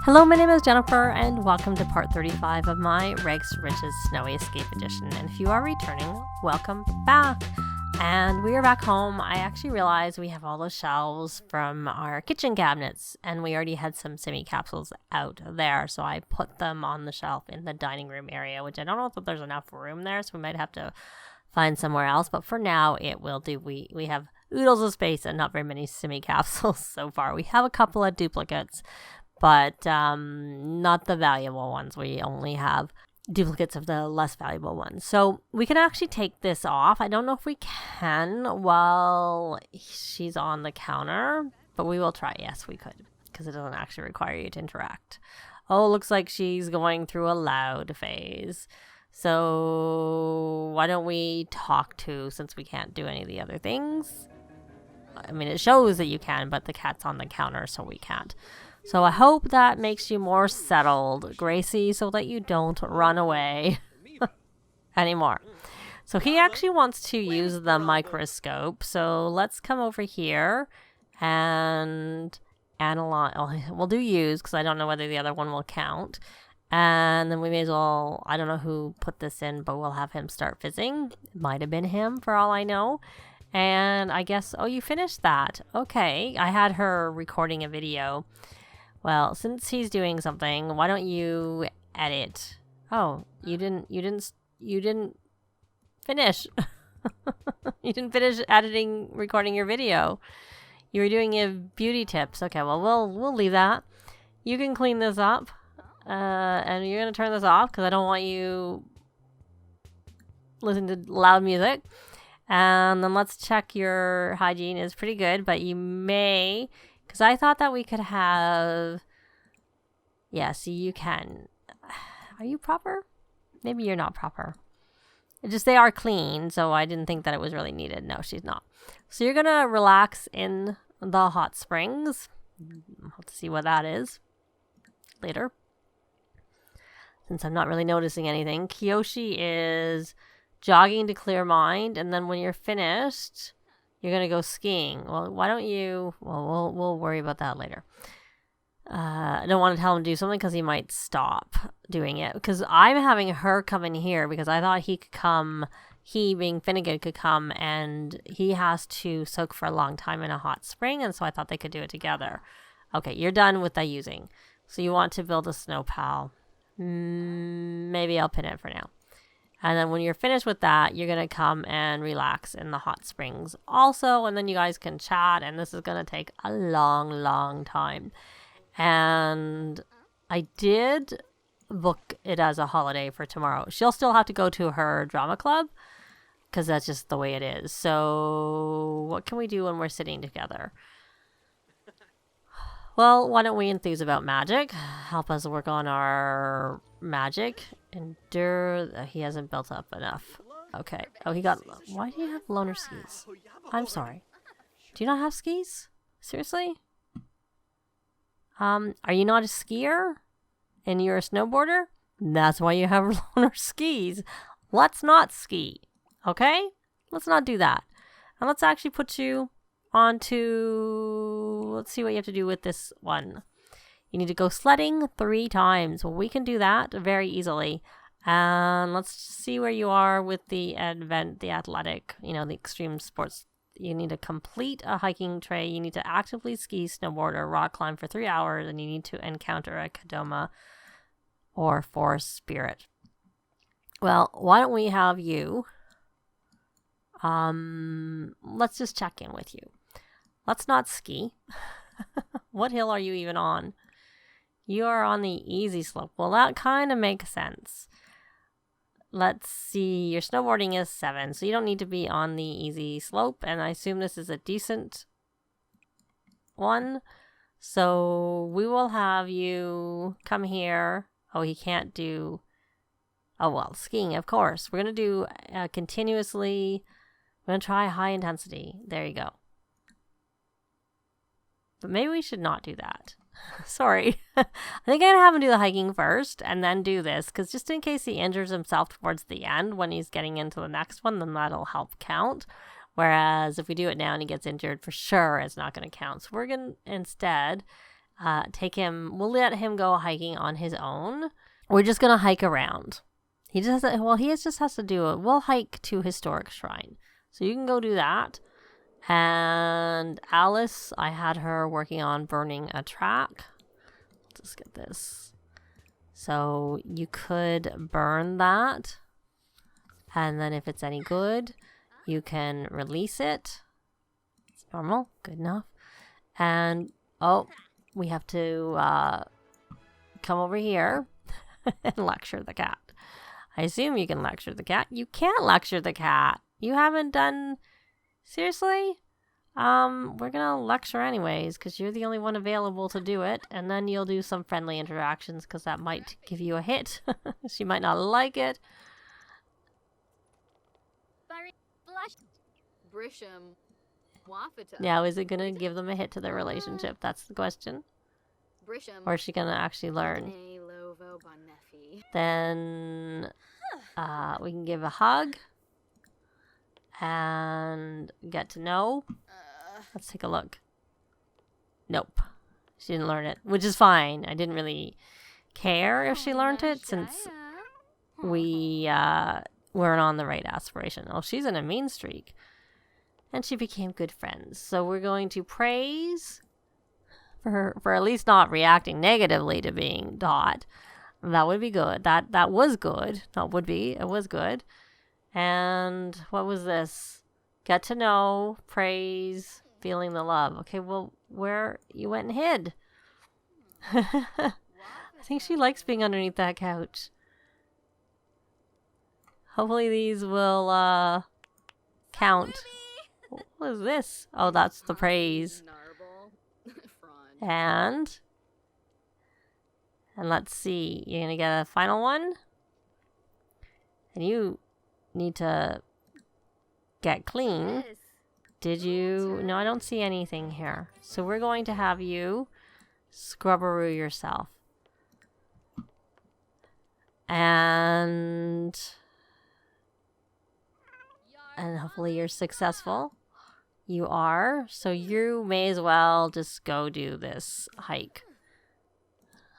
Hello, my name is Jennifer, and welcome to part 35 of my Rags to Riches Snowy Escape Edition. And if you are returning, welcome back. And we are back home. I actually realized we have all those shelves from our kitchen cabinets, and we already had some semi-capsules out there, so I put them on the shelf in the dining room area, which I don't know if there's enough room there, so we might have to find somewhere else, but for now it will do. We have oodles of space and not very many semi-capsules so far. We have a couple of duplicates, but not the valuable ones. We only have duplicates of the less valuable ones. So we can actually take this off. I don't know if we can while she's on the counter, but we will try. Yes, we could, because it doesn't actually require you to interact. Oh, looks like she's going through a loud phase. So why don't we talk to, since we can't do any of the other things? I mean, it shows that you can, but the cat's on the counter, so we can't. So I hope that makes you more settled, Gracie, so that you don't run away anymore. So he actually wants to use the microscope. So let's come over here and analyze. Oh, we'll do use, because I don't know whether the other one will count. And then we may as well, I don't know who put this in, but we'll have him start fizzing. It might have been him, for all I know. And I guess, oh, you finished that. Okay, I had her recording a video. Well, since he's doing something, why don't you edit? Oh, you didn't finish. You didn't finish recording your video. You were doing your beauty tips. Okay, well, we'll leave that. You can clean this up. And you're going to turn this off because I don't want you listening to loud music. And then let's check your hygiene is pretty good, but you may, because I thought that we could have, yeah, see, you can. Are you proper? Maybe you're not proper. It just, they are clean, so I didn't think that it was really needed. No, she's not. So you're going to relax in the hot springs. I'll have to see what that is later, since I'm not really noticing anything. Kiyoshi is jogging to clear mind, and then when you're finished, you're going to go skiing. Well, why don't you... Well, we'll worry about that later. I don't want to tell him to do something because he might stop doing it. Because I'm having her come in here because I thought he could come... He, being Finnegan, could come, and he has to soak for a long time in a hot spring, and so I thought they could do it together. Okay, you're done with the using. So you want to build a snow pal. Maybe I'll pin it for now. And then when you're finished with that, you're going to come and relax in the hot springs also. And then you guys can chat. And this is going to take a long, long time. And I did book it as a holiday for tomorrow. She'll still have to go to her drama club, because that's just the way it is. So what can we do when we're sitting together? Well, why don't we enthuse about magic? Help us work on our magic. Endure. He hasn't built up enough. Okay. Oh, he got... Why do you have loner skis? I'm sorry. Do you not have skis? Seriously? Are you not a skier? And you're a snowboarder? That's why you have loner skis. Let's not ski. Okay? Let's not do that. And let's actually put you onto... Let's see what you have to do with this one. You need to go sledding 3 times. Well, we can do that very easily. And let's see where you are with the athletic, the extreme sports. You need to complete a hiking tray. You need to actively ski, snowboard, or rock climb for 3 hours. And you need to encounter a Kadoma or forest spirit. Well, why don't we have you... let's just check in with you. Let's not ski. What hill are you even on? You are on the easy slope. Well, that kind of makes sense. Let's see. Your snowboarding is 7, so you don't need to be on the easy slope. And I assume this is a decent one. So we will have you come here. Oh, he can't do... Oh, well, skiing, of course. We're going to do continuously... I'm going to try high intensity. There you go. But maybe we should not do that. Sorry. I think I'm going to have him do the hiking first and then do this. Because just in case he injures himself towards the end when he's getting into the next one, then that'll help count. Whereas if we do it now and he gets injured, for sure it's not going to count. So we're going to instead we'll let him go hiking on his own. We're just going to hike around. He just has to do it. We'll hike to Historic Shrine. So you can go do that. And Alice, I had her working on burning a track. Let's get this. So you could burn that. And then if it's any good, you can release it. It's normal. Good enough. And, we have to come over here and lecture the cat. I assume you can lecture the cat. You can't lecture the cat. You haven't done... Seriously? We're gonna lecture anyways, because you're the only one available to do it. And then you'll do some friendly interactions, because that might give you a hit. She might not like it. Now, is it gonna give them a hit to their relationship? That's the question. Or is she gonna actually learn? Then we can give a hug and get to know. Let's take a look. Nope, she didn't learn it, which is fine. I didn't really care if she learned it, since we weren't on the right aspiration. Oh, she's in a mean streak. And she became good friends. So we're going to praise for at least not reacting negatively to being taught. That would be good. That was good. Not would be. It was good. And what was this? Get to know, praise, feeling the love. Okay, well, where you went and hid? I think she likes being underneath that couch. Hopefully these will count. What is this? Oh, that's the praise. And let's see. You're going to get a final one. And you need to get clean. Did you? No, I don't see anything here. So we're going to have you scrubberoo yourself. And hopefully you're successful. You are. So you may as well just go do this hike.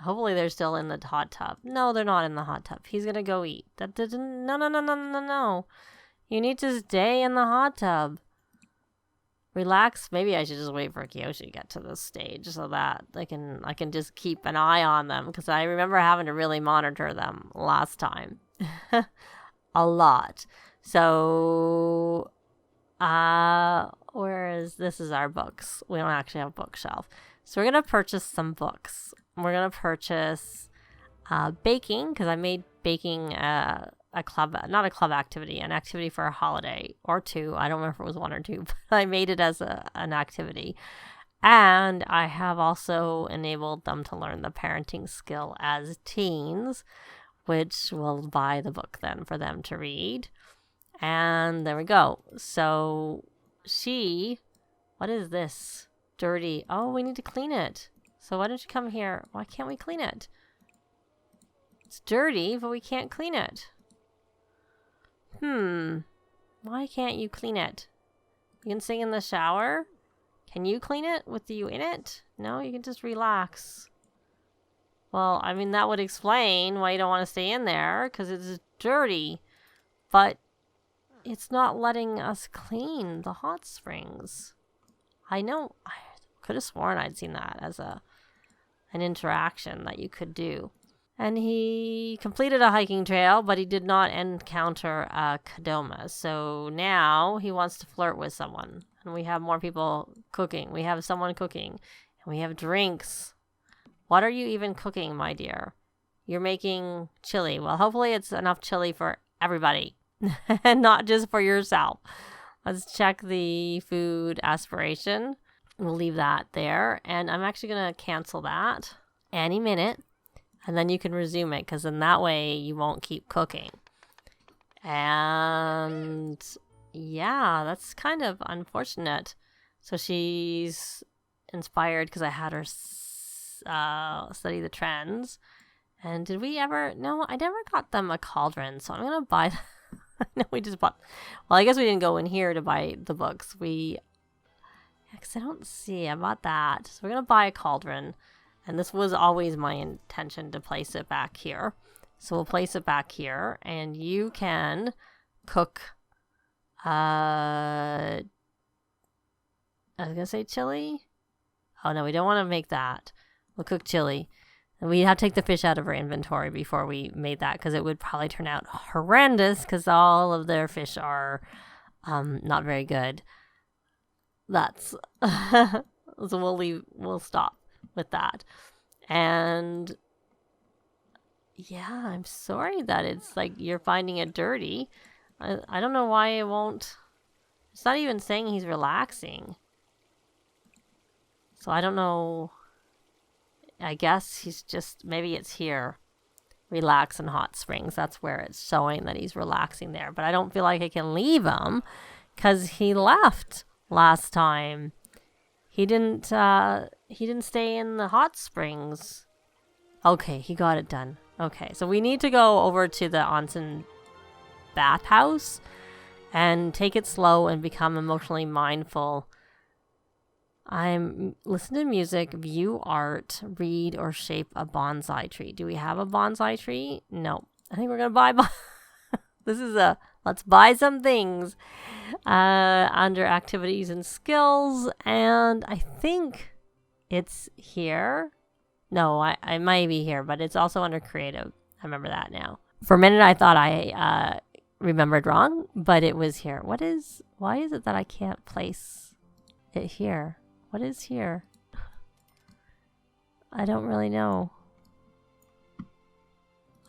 Hopefully they're still in the hot tub. No, they're not in the hot tub. He's going to go eat. That didn't... No. You need to stay in the hot tub. Relax. Maybe I should just wait for Kiyoshi to get to this stage so that I can just keep an eye on them, because I remember having to really monitor them last time. A lot. So, this is our books. We don't actually have a bookshelf. So we're going to purchase some books. We're going to purchase baking, because I made baking a club, not a club activity, an activity for a holiday or two. I don't remember if it was one or two, but I made it as an activity. And I have also enabled them to learn the parenting skill as teens, which will buy the book then for them to read. And there we go. So what is this? Dirty. Oh, we need to clean it. So why don't you come here? Why can't we clean it? It's dirty, but we can't clean it. Why can't you clean it? You can sing in the shower. Can you clean it with you in it? No, you can just relax. Well, I mean, that would explain why you don't want to stay in there, because it's dirty. But it's not letting us clean the hot springs. I know, I could have sworn I'd seen that as an interaction that you could do. And he completed a hiking trail, but he did not encounter a Kadoma. So now he wants to flirt with someone. And we have more people cooking. We have someone cooking. And we have drinks. What are you even cooking, my dear? You're making chili. Well, hopefully it's enough chili for everybody. And not just for yourself. Let's check the food aspiration. We'll leave that there. And I'm actually going to cancel that any minute. And then you can resume it, because in that way you won't keep cooking. And yeah, that's kind of unfortunate. So she's inspired because I had her study the trends. And did we ever... No, I never got them a cauldron, so I'm going to buy... No, we just bought... Well, I guess we didn't go in here to buy the books. Because I don't see... I bought that. So we're going to buy a cauldron. And this was always my intention to place it back here. So we'll place it back here, and you can cook, I was going to say chili. Oh no, we don't want to make that. We'll cook chili. And we'd have to take the fish out of our inventory before we made that, because it would probably turn out horrendous, because all of their fish are not very good. That's so we'll stop with that. And yeah, I'm sorry that it's like you're finding it dirty. I don't know why it won't. It's not even saying he's relaxing. So I don't know. I guess he's just, maybe it's here. Relax in hot springs. That's where it's showing that he's relaxing there. But I don't feel like I can leave him because he left last time. He didn't stay in the hot springs. Okay, he got it done. Okay, so we need to go over to the onsen bathhouse and take it slow and become emotionally mindful. Listen to music, view art, read, or shape a bonsai tree. Do we have a bonsai tree? No. I think we're going to buy this is let's buy some things under activities and skills. And I think it's here. No, I might be here, but it's also under creative. I remember that now. For a minute, I thought I remembered wrong, but it was here. Why is it that I can't place it here? What is here? I don't really know.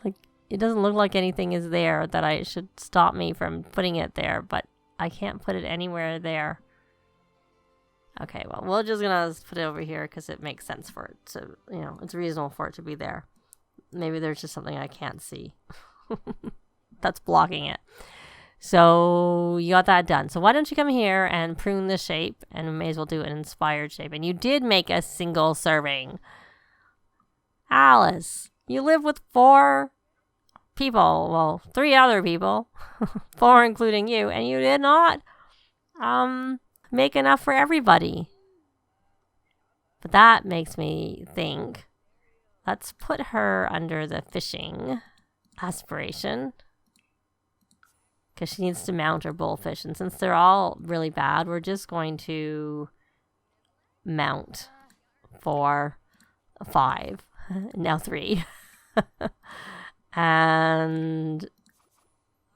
Like, it doesn't look like anything is there that I should stop me from putting it there, but I can't put it anywhere there. Okay, well, we're just gonna put it over here because it makes sense for it to, it's reasonable for it to be there. Maybe there's just something I can't see that's blocking it. So you got that done. So why don't you come here and prune the shape, and we may as well do an inspired shape. And you did make a single serving. Alice, you live with 4 people. Well, 3 other people. 4 including you. And you did not make enough for everybody. But that makes me think, let's put her under the fishing aspiration. Because she needs to mount her bullfish. And since they're all really bad, we're just going to mount for 5. Now 3. And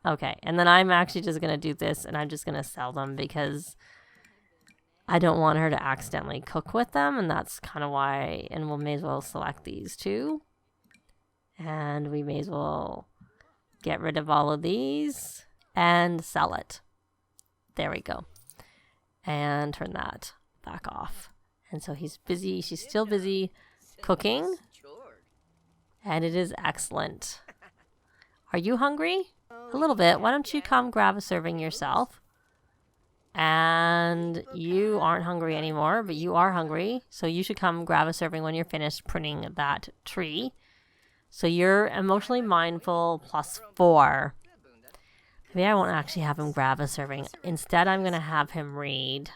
okay. And then I'm actually just going to do this, and I'm just going to sell them because I don't want her to accidentally cook with them. And that's kind of why. And we may as well select these 2. And we may as well get rid of all of these. And sell it. There we go. And turn that back off. And so he's busy. She's still busy cooking. And it is excellent. Are you hungry? A little bit. Why don't you come grab a serving yourself? And you aren't hungry anymore, but you are hungry. So you should come grab a serving when you're finished pruning that tree. So you're emotionally mindful +4. Maybe I won't actually have him grab a serving. Instead, I'm going to have him read,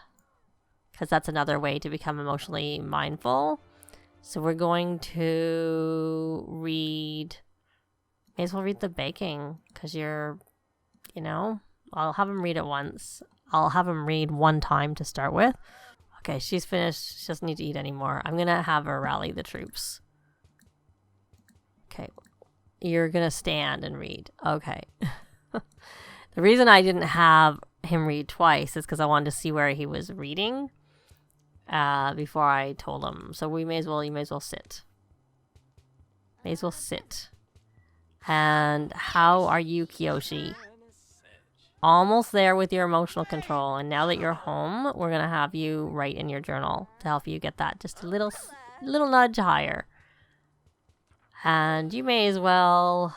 because that's another way to become emotionally mindful. So we're going to read, may as well read the baking, because I'll have him read it once. I'll have him read 1 time to start with. Okay, she's finished. She doesn't need to eat anymore. I'm going to have her rally the troops. Okay, you're going to stand and read. Okay. The reason I didn't have him read twice is because I wanted to see where he was reading before I told him. So you may as well sit. May as well sit. And how are you, Kiyoshi? Almost there with your emotional control. And now that you're home, we're going to have you write in your journal to help you get that just a little nudge higher. And you may as well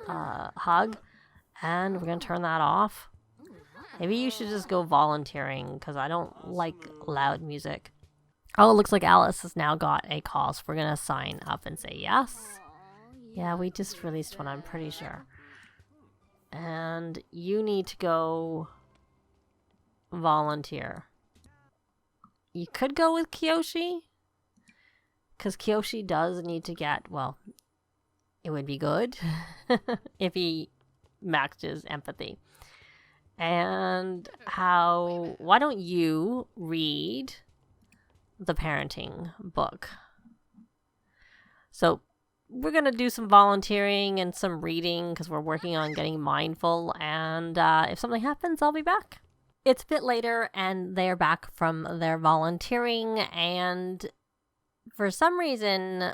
hug. And we're going to turn that off. Maybe you should just go volunteering, because I don't like loud music. Oh, it looks like Alice has now got a call, so we're going to sign up and say yes. Yeah, we just released one, I'm pretty sure. And you need to go volunteer. You could go with Kiyoshi, because Kiyoshi does need to get, well, it would be good if he maxed his empathy. And why don't you read the parenting book? So we're going to do some volunteering and some reading because we're working on getting mindful. And if something happens, I'll be back. It's a bit later and they're back from their volunteering. And for some reason,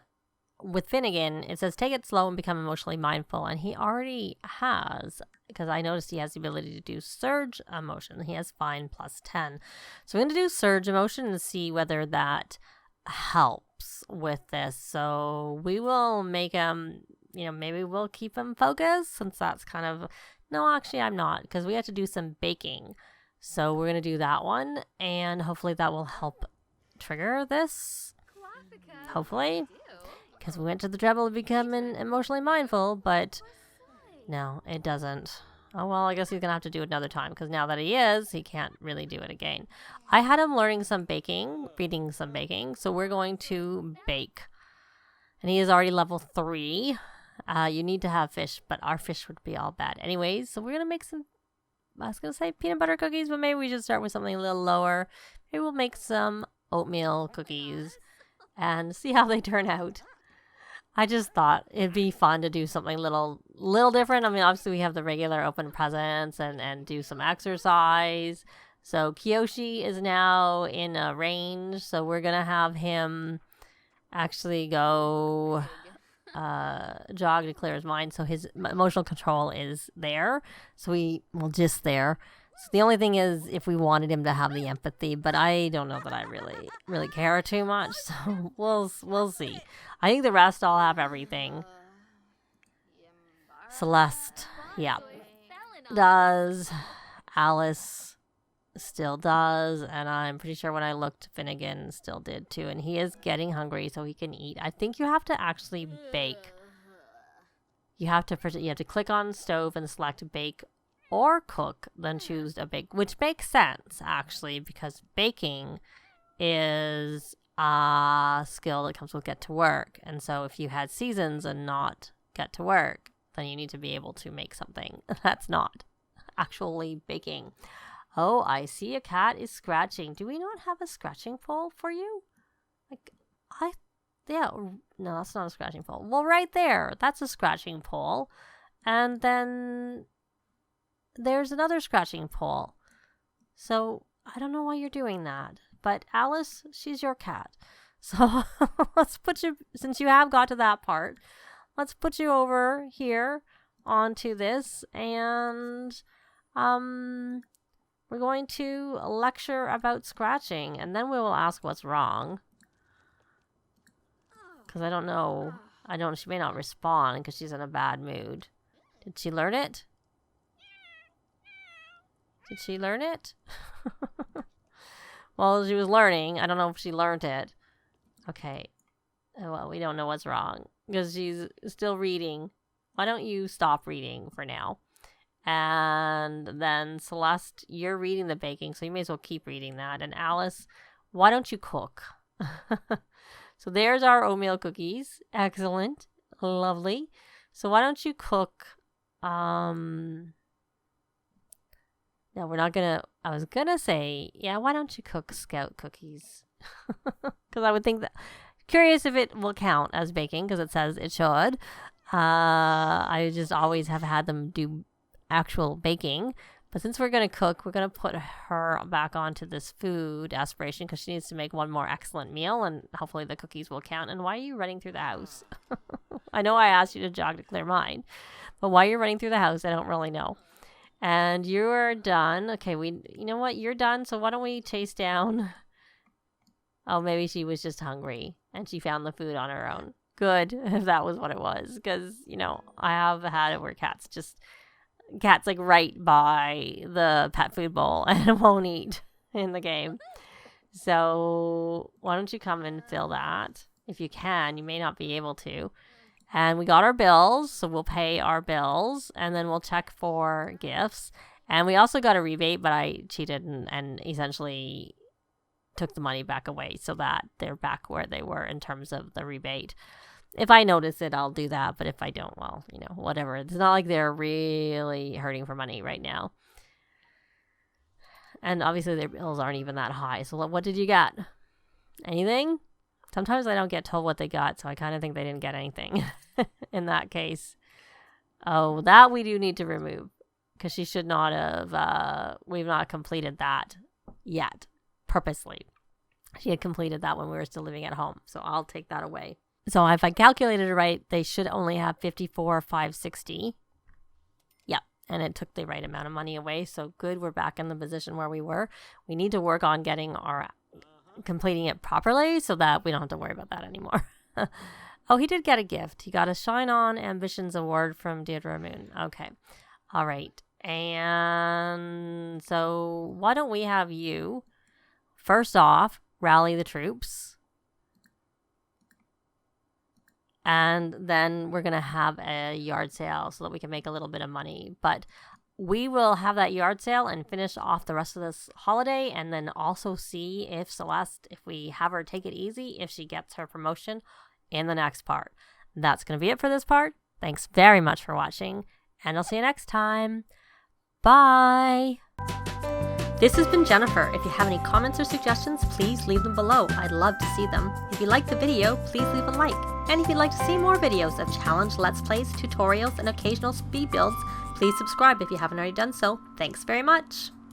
with Finnegan, it says take it slow and become emotionally mindful. And he already has, because I noticed he has the ability to do surge emotion. He has fine plus 10. So I'm going to do surge emotion and see whether that helps with this. So we will make him, maybe we'll keep him focused since that's kind of, no, actually I'm not, because we have to do some baking. So we're going to do that one and hopefully that will help trigger this. Hopefully. Because we went to the trouble of becoming emotionally mindful, but no, it doesn't. Oh, well, I guess he's going to have to do it another time, because now that he can't really do it again. I had him learning some baking, reading some baking, so we're going to bake. And he is already level 3. You need to have fish, but our fish would be all bad. Anyways, so we're going to make some, I was going to say peanut butter cookies, but maybe we should start with something a little lower. Maybe we'll make some oatmeal cookies and see how they turn out. I just thought it'd be fun to do something little different. I mean, obviously we have the regular open presents and do some exercise. So Kiyoshi is now in a range. So we're going to have him actually go jog to clear his mind. So his emotional control is there. So just there. So the only thing is if we wanted him to have the empathy, but I don't know that I really care too much. So we'll see. I think the rest all have everything. Celeste, yeah, does. Alice still does. And I'm pretty sure when I looked, Finnegan still did too. And he is getting hungry so he can eat. I think you have to actually bake. You have to click on stove and select bake or cook, then choose a bake, which makes sense actually, because baking is a skill that comes with get to work. And so if you had seasons and not get to work, then you need to be able to make something that's not actually baking. Oh, I see a cat is scratching. Do we not have a scratching pole for you? No, that's not a scratching pole. Well, right there, that's a scratching pole. And then there's another scratching pole. So I don't know why you're doing that. But Alice, she's your cat. So let's put you, since you have got to that part, let's put you over here onto this. And we're going to lecture about scratching. And then we will ask what's wrong. Because I don't know. She may not respond because she's in a bad mood. Did she learn it? Did she learn it? Well, she was learning. I don't know if she learned it. Okay. Well, we don't know what's wrong because she's still reading. Why don't you stop reading for now? And then Celeste, you're reading the baking, so you may as well keep reading that. And Alice, why don't you cook? So there's our oatmeal cookies. Excellent. Lovely. So why don't you cook? No, we're not gonna. I was gonna say, yeah, why don't you cook Scout cookies? Because I would think that. Curious if it will count as baking because it says it should. I just always have had them do actual baking. But since we're going to cook, we're going to put her back onto this food aspiration because she needs to make one more excellent meal and hopefully the cookies will count. And why are you running through the house? I know I asked you to jog to clear mind, but why you're running through the house, I don't really know. And you're done. Okay, you know what? You're done. So why don't we chase down? Oh, maybe she was just hungry and she found the food on her own. Good, if that was what it was. Because, I have had it where cat's like right by the pet food bowl and won't eat in the game. So why don't you come and fill that? If you can, you may not be able to. And we got our bills, so we'll pay our bills and then we'll check for gifts. And we also got a rebate, but I cheated and essentially took the money back away so that they're back where they were in terms of the rebate. If I notice it, I'll do that. But if I don't, well, you know, whatever. It's not like they're really hurting for money right now. And obviously their bills aren't even that high. So what did you get? Anything? Sometimes I don't get told what they got, so I kind of think they didn't get anything in that case. Oh, that we do need to remove because she should not have, we've not completed that yet, purposely. She had completed that when we were still living at home, so I'll take that away. So if I calculated it right, they should only have $54,560. Yep, and it took the right amount of money away, so good, we're back in the position where we were. We need to work on getting our completing it properly so that we don't have to worry about that anymore. Oh, he did get a gift. He got a Shine On Ambitions Award from Deirdre Moon. Okay. All right. And so why don't we have you, first off, rally the troops. And then we're going to have a yard sale so that we can make a little bit of money. But we will have that yard sale and finish off the rest of this holiday, and then also see if Celeste, if we have her take it easy, if she gets her promotion in the next part. That's going to be it for this part. Thanks very much for watching, and I'll see you next time. Bye! This has been Jennifer. If you have any comments or suggestions, please leave them below. I'd love to see them. If you liked the video, please leave a like. And if you'd like to see more videos of challenge, let's plays, tutorials, and occasional speed builds, please subscribe if you haven't already done so. Thanks very much.